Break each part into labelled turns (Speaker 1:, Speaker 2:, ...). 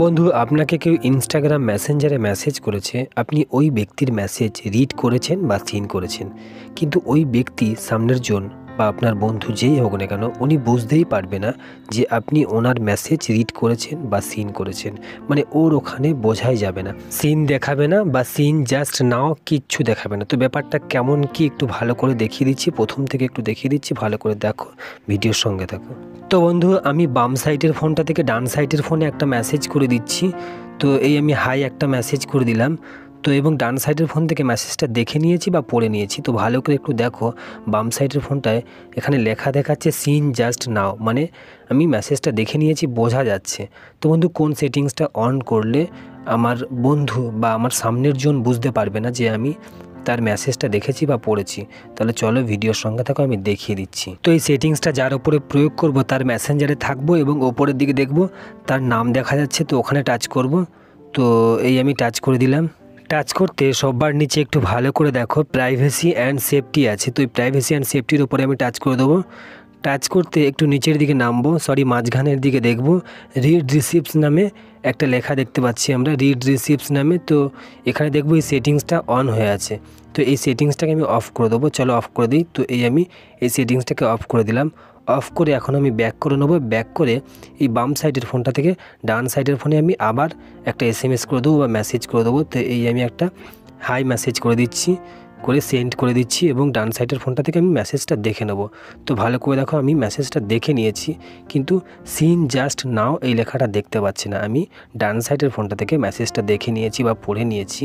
Speaker 1: বন্ধু আপনাকে কেউ ইনস্টাগ্রাম মেসেঞ্জারে মেসেজ করেছে, আপনি ওই ব্যক্তির মেসেজ রিড করেছেন বা সিন করেছেন, কিন্তু ওই ব্যক্তি সামনের জন বা আপনার বন্ধু যেই হোক না কেন উনি বুঝতেই পারবে না যে আপনি ওনার মেসেজ রিড করেছেন বা সিন করেছেন। মানে ওর ওখানে বোঝাই যাবে না, সিন দেখাবে না বা সিন জাস্ট নাও কিচ্ছু দেখাবে না। তো ব্যাপারটা কেমন কি একটু ভালো করে দেখিয়ে দিচ্ছি, প্রথম থেকে একটু দেখিয়ে দিচ্ছি, ভালো করে দেখো, ভিডিওর সঙ্গে থাকো। তো বন্ধু আমি বাম সাইডের ফোনটা থেকে ডান সাইডের ফোনে একটা মেসেজ করে দিচ্ছি। তো এই আমি হাই একটা মেসেজ করে দিলাম। তো এবং ডান সাইডের ফোন থেকে মেসেজটা দেখে নিয়েছি বা পড়ে নিয়েছি। তো ভালো করে একটু দেখো, বাম সাইডের ফোনটায় এখানে লেখা দেখাচ্ছে সিন জাস্ট নাও, মানে আমি মেসেজটা দেখে নিয়েছি, বোঝা যাচ্ছে। তো বন্ধু কোন সেটিংসটা অন করলে আমার বন্ধু বা আমার সামনের জন বুঝতে পারবে না যে আমি তার মেসেজটা দেখেছি বা পড়েছি? তাহলে চলো ভিডিওর সঙ্গে থাকো, আমি দেখিয়ে দিচ্ছি। তো এই সেটিংসটা যার উপরে প্রয়োগ করব তার মেসেঞ্জারে থাকবো এবং ওপরের দিকে দেখব তার নাম দেখা যাচ্ছে, তো ওখানে টাচ করব। তো এই আমি টাচ করে দিলাম। টাচ করতে সবার নিচে একটু ভালো করে দেখো প্রাইভেসি অ্যান্ড সেফটি আছে। তো এই প্রাইভেসি অ্যান্ড সেফটির উপরে আমি টাচ করে দেবো। টাচ করতে একটু নিচের দিকে নামবো, মাঝখানের দিকে দেখব রিড রিসিপ্টস নামে একটা লেখা দেখতে পাচ্ছি আমরা, রিড রিসিপ্টস নামে। তো এখানে দেখবো এই সেটিংসটা অন হয়ে আছে। তো এই সেটিংসটাকে আমি অফ করে দেবো, চলো অফ করে দিই। তো আমি এই সেটিংসটাকে অফ করে দিলাম। অফ করে এখন আমি ব্যাক করে নেবো। ব্যাক করে এই বাম সাইডের ফোনটা থেকে ডান সাইডের ফোনে আমি আবার একটা SMS করে দেবো বা মেসেজ করে দেবো। তো আমি একটা হাই মেসেজ করে দিচ্ছি, করে সেন্ড করে দিচ্ছি এবং ডান সাইডের ফোনটা থেকে আমি মেসেজটা দেখে নেব। তো ভালো করে দেখো, আমি মেসেজটা দেখে নিয়েছি, কিন্তু সিন জাস্ট নাও এই লেখাটা দেখতে পাচ্ছি না। আমি ডান সাইডের ফোনটা থেকে মেসেজটা দেখে নিয়েছি বা পড়ে নিয়েছি,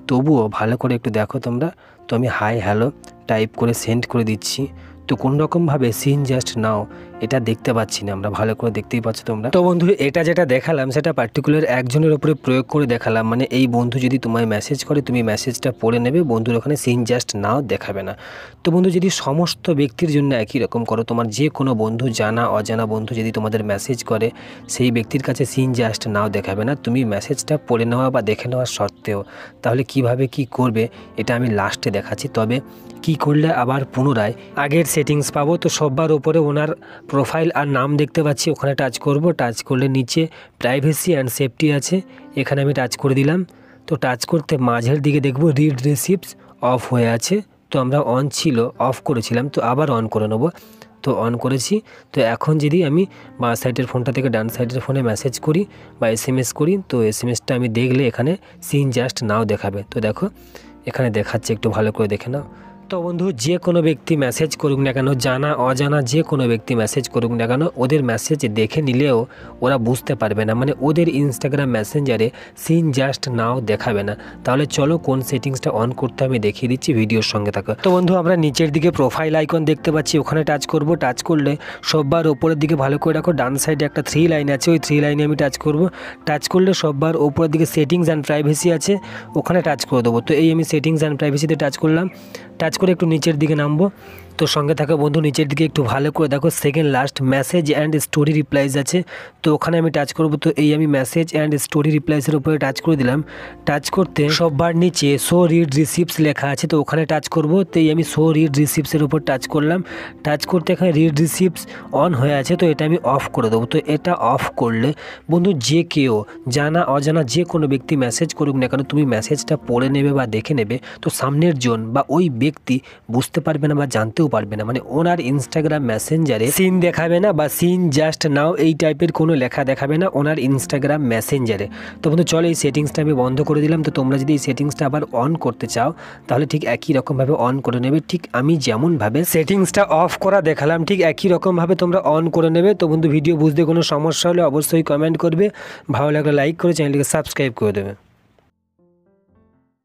Speaker 1: তবুও ভালো করে একটু দেখো তোমরা। তো আমি হাই হ্যালো টাইপ করে সেন্ড করে দিচ্ছি। তো কোনোরকমভাবে সিন জাস্ট নাও এটা দেখতে পাচ্ছি না আমরা, ভালো করে দেখতেই পাচ্ছ তোমরা। তো বন্ধু এটা যেটা দেখালাম সেটা পার্টিকুলার একজনের উপরে প্রয়োগ করে দেখালাম। মানে এই বন্ধু যদি তোমায় মেসেজ করে, তুমি মেসেজটা পড়ে নেবে, বন্ধুর ওখানে সিন জাস্ট নাও দেখাবে না। তো বন্ধু যদি সমস্ত ব্যক্তির জন্য একই রকম করো, তোমার যে কোনো বন্ধু, জানা অজানা বন্ধু যদি তোমাদের মেসেজ করে, সেই ব্যক্তির কাছে সিন জাস্ট নাও দেখাবে না, তুমি মেসেজটা পড়ে নেওয়া বা দেখে নেওয়ার সত্ত্বেও, তাহলে কিভাবে কি করবে এটা আমি লাস্টে দেখাচ্ছি। তবে কি করলে আবার পুনরায় আগের সেটিংস পাবো। তো সবার উপরে ওনার প্রোফাইল আর নাম দেখতে পাচ্ছি, ওখানে টাচ করব। টাচ করলে নিচে প্রাইভেসি অ্যান্ড সেফটি আছে, এখানে আমি টাচ করে দিলাম। তো টাচ করতে মাঝের দিকে দেখব রিড রিসিপ্টস অফ হয়ে আছে। তো আমরা অন ছিল, অফ করেছিলাম, তো আবার অন করে নেব। তো অন করেছি। তো এখন যদি আমি বাঁ সাইডের ফোনটা থেকে ডান সাইডের ফোনে মেসেজ করি বা SMS করি, তো SMSটা আমি দেখলে এখানে সিন জাস্ট নাও দেখাবে। তো দেখো এখানে দেখাচ্ছে, একটু ভালো করে দেখে নাও। তো বন্ধু যে কোনো ব্যক্তি মেসেজ করুক না কেন, জানা অজানা যে কোনো ব্যক্তি মেসেজ করুক না কেন, ওদের মেসেজ দেখে নিলেও ওরা বুঝতে পারবে না, মানে ওদের ইনস্টাগ্রাম মেসেঞ্জারে সিন জাস্ট নাও দেখাবে না। তাহলে চলো কোন সেটিংসটা অন করতে আমি দেখিয়ে দিচ্ছি, ভিডিওর সঙ্গে থাকো। তো বন্ধু আমরা নিচের দিকে প্রোফাইল আইকন দেখতে পাচ্ছি, ওখানে টাচ করব। টাচ করলে সববার ওপরের দিকে ভালো করে রাখো, ডান সাইডে একটা 3 লাইন আছে, ওই 3 লাইনে আমি টাচ করব। টাচ করলে সববার ওপরের দিকে সেটিংস অ্যান্ড প্রাইভেসি আছে, ওখানে টাচ করে দেবো। তো আমি সেটিংস অ্যান্ড প্রাইভেসিতে টাচ করলাম। টাচ করে একটু নিচের দিকে নামবো। তো সঙ্গে থাকা বন্ধু নিচের দিকে একটু ভালো করে দেখো, second last message and story replies আছে, তো ওখানে আমি টাচ করব। তো আমি মেসেজ অ্যান্ড স্টোরি রিপ্লাইসের উপরে টাচ করে দিলাম। টাচ করতে সববার নিচে শো রিড রিসিপ্টস লেখা আছে, তো ওখানে টাচ করব। তো আমি শো রিড রিসিপ্টসের উপর টাচ করলাম। টাচ করতে এখানে রিড রিসিপ্টস অন হয়ে আছে, তো এটা আমি অফ করে দেবো। তো এটা অফ করলে বন্ধু যে কেউ, জানা অজানা যে কোনো ব্যক্তি মেসেজ করুক না কেন, তুমি মেসেজটা পড়ে নেবে বা দেখে নেবে। তো সামনের জন বা ওই ব্যক্তি বুঝতে পারবে না বা জানতেও পারবে না, মানে ওনার ইনস্টাগ্রাম মেসেঞ্জারে সিন দেখাবে না বা সিন জাস্ট নাও এই টাইপের কোনো লেখা দেখাবে না ওনার ইনস্টাগ্রাম মেসেঞ্জারে। তো বন্ধু চলো এই সেটিংসটা আমি বন্ধ করে দিলাম। তো তোমরা যদি এই সেটিংসটা আবার অন করতে চাও, তাহলে ঠিক একই রকমভাবে অন করে নেবে। ঠিক আমি যেমনভাবে সেটিংসটা অফ করা দেখালাম, ঠিক একই রকমভাবে তোমরা অন করে নেবে। তো বন্ধু ভিডিও বুঝতে কোনো সমস্যা হলে অবশ্যই কমেন্ট করবে, ভালো লাগলে লাইক করে চ্যানেলটিকে সাবস্ক্রাইব করে দেবে।